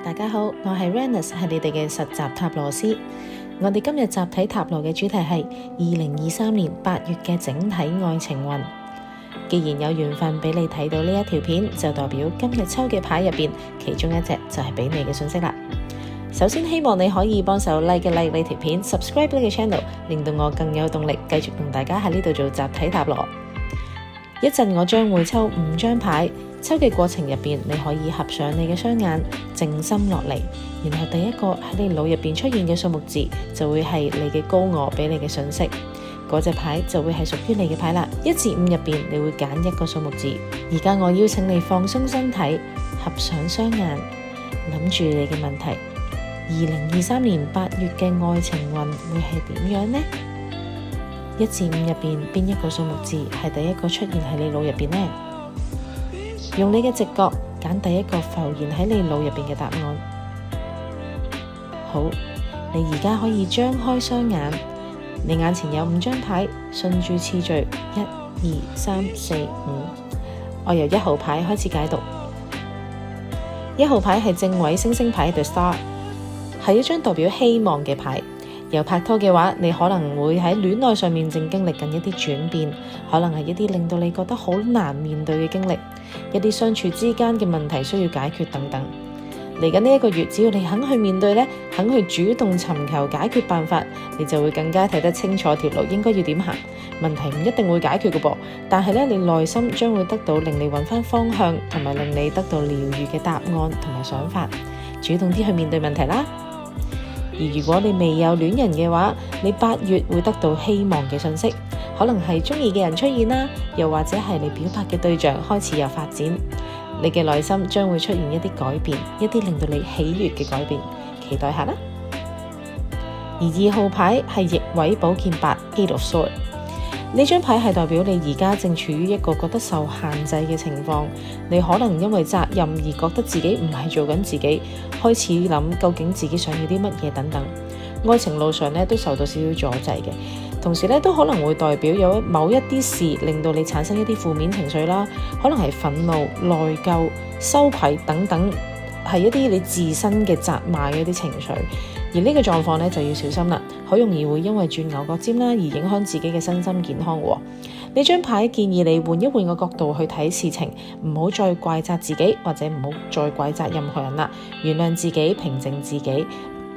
大家好，我係 Rennis， 係你哋嘅實習塔羅師。我哋今日集體塔羅嘅主題係2023年8月嘅整體愛情運。既然有緣分俾你睇到呢一條片，就代表今日抽嘅牌入邊，其中一隻就係俾你嘅信息啦。首先希望你可以幫手 like 呢條片 ，subscribe 呢個 channel， 令到我更有動力繼續同大家喺呢度做集體塔羅。一陣我將會抽5張牌，抽嘅過程入邊，你可以合上你嘅雙眼，靜心落嚟，然後第一個喺你腦入邊出現嘅數目字，就會係你嘅高我俾你嘅訊息，嗰隻牌就會係屬於你嘅牌啦。1至5入邊，你會揀一個數目字。而家我邀請你放鬆身體，合上雙眼，諗住你嘅問題。2023年8月嘅愛情運會係點樣呢？1至5入邊，邊一個數目字係第一個出現喺你腦入邊呢？用你嘅直覺揀第一個浮現喺你腦入邊嘅答案。好，你而家可以張開雙眼，你眼前有5張牌，順住次序1、2、3、4、5。我由1號牌開始解讀。1號牌係正位星星牌 The Star， 係一張代表希望嘅牌。有拍拖嘅話，你可能會喺戀愛上面正經歷緊一啲轉變，可能係一啲令到你覺得好難面對嘅經歷，一啲相處之間嘅問題需要解決等等。嚟緊呢一個月，只要你肯去面對呢，肯去主動尋求解決辦法，你就會更加睇得清楚條路應該要點行。問題唔一定會解決嘅噃，但係呢，你內心將會得到令你揾翻方向，同埋令你得到療癒嘅答案同埋想法。主動啲去面對問題啦。而如果你未有戀人嘅話，你8月會得到希望嘅信息，可能係中意嘅人出現啦，又或者係你表白嘅對象開始有發展，你嘅內心將會出現一啲改變，一啲令到你喜悅嘅改變，期待下啦。而2號牌係逆位寶劍8 Eight of Swords， 呢張牌係代表你而家正處於一個覺得受限制嘅情況，你可能因為責任而覺得自己唔係做緊自己，開始諗究竟自己想要啲乜嘢等等。愛情路上都受到少少阻滯嘅，同時都可能會代表有某一啲事令到你產生一啲負面情緒啦，可能係憤怒、內疚、羞愧等等，係一啲你自身嘅責罵嘅一啲情緒。而呢個狀況就要小心啦，好容易會因為轉牛角尖啦而影響自己嘅身心健康。呢張牌建議你換一換個角度去睇事情，唔好再怪責自己，或者唔好再怪責任何人啦，原諒自己，平靜自己。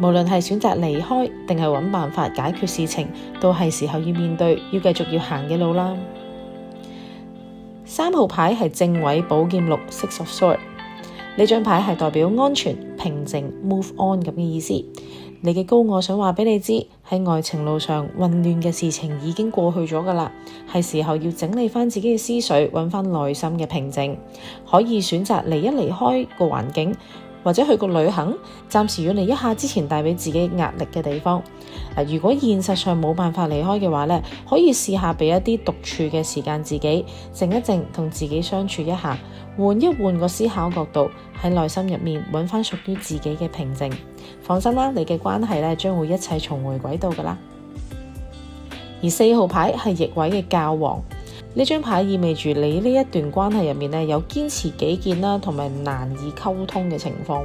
無論係選擇離開定係揾辦法解決事情，都係時候要面對，要繼續要行嘅路啦。3號牌係正位寶劍6 Six of Swords， 呢張牌係代表安全、平靜、move on 咁嘅意思。你嘅高我想話俾你知，喺愛情路上混亂嘅事情已經過去咗噶啦，係時候要整理翻自己嘅思緒，揾翻內心嘅平靜。可以選擇離開個環境，或者去個旅行，暫時遠離一下之前帶俾自己壓力嘅地方。如果現實上冇辦法離開嘅話呢，可以試下俾一啲獨處嘅時間自己，靜一靜，同自己相處一下，換一換個思考角度，喺內心入面揾翻屬於自己嘅平靜。放心啦，你嘅關係將會一切重回軌道噶啦。而4號牌係逆位嘅教皇，呢張牌意味住你呢一段關係入面有堅持己見啦，同埋難以溝通嘅情況。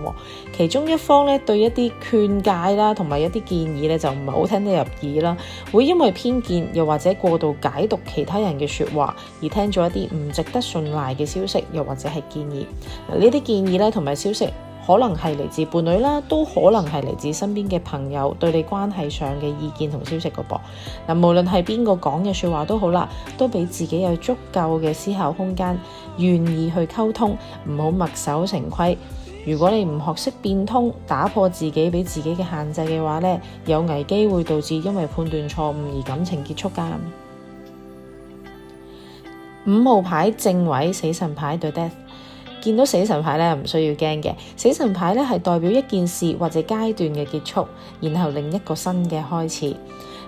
其中一方對一啲勸誡啦，同埋一啲建議就唔係好聽得入耳啦，會因為偏見又或者過度解讀其他人嘅說話，而聽咗一啲唔值得信賴嘅消息，又或者係建議。呢啲建議同埋消息，可能係嚟自伴侶啦，都可能係嚟自身邊嘅朋友對你關係上嘅意見同消息個噃。無論係邊個講嘅說話都好啦，都俾自己有足夠嘅思考空間，願意去溝通，唔好墨守成規。如果你唔學識變通，打破自己俾自己嘅限制嘅話有危機會導致因為判斷錯誤而感情結束㗎。5號牌正位死神牌 The Death，見到死神牌唔需要驚嘅。死神牌係代表一件事或者階段嘅結束，然後另一個新嘅開始。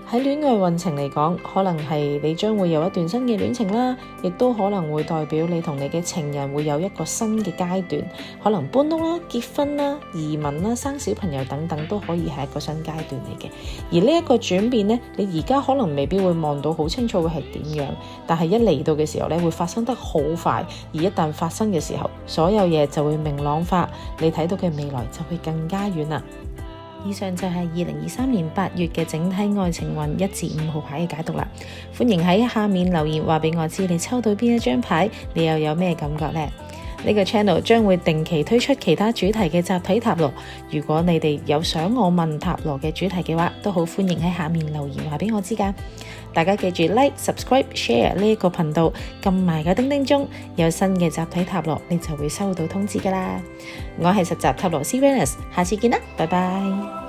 喺戀愛運程嚟講，可能係你將會有一段新嘅戀情啦，亦都可能會代表你同你嘅情人會有一個新嘅階段，可能搬屋啦、結婚啦、移民啦、生小朋友等等都可以係一個新階段嚟嘅。而呢一個轉變呢，你而家可能未必會望到好清楚會係點樣，但係一嚟到嘅時候呢，會發生得好快，而一旦發生嘅時候，所有嘢就會明朗化，你睇到嘅未來就會更加遠啦。以上就係2023年8月嘅整體愛情運1至5號牌嘅解讀啦。歡迎喺下面留言話俾我知你抽到邊一張牌，你又有咩感覺呢？呢個 channel 將會定期推出其他主題嘅集體塔羅。如果你哋有想我問塔羅嘅主題嘅話，都好歡迎喺下面留言話俾我知㗎。大家記住 like、subscribe、share 呢一個頻道，撳埋個叮叮鐘，有新嘅集體塔羅你就會收到通知㗎啦。我係實習塔羅師 Venus，下次見啦，拜拜。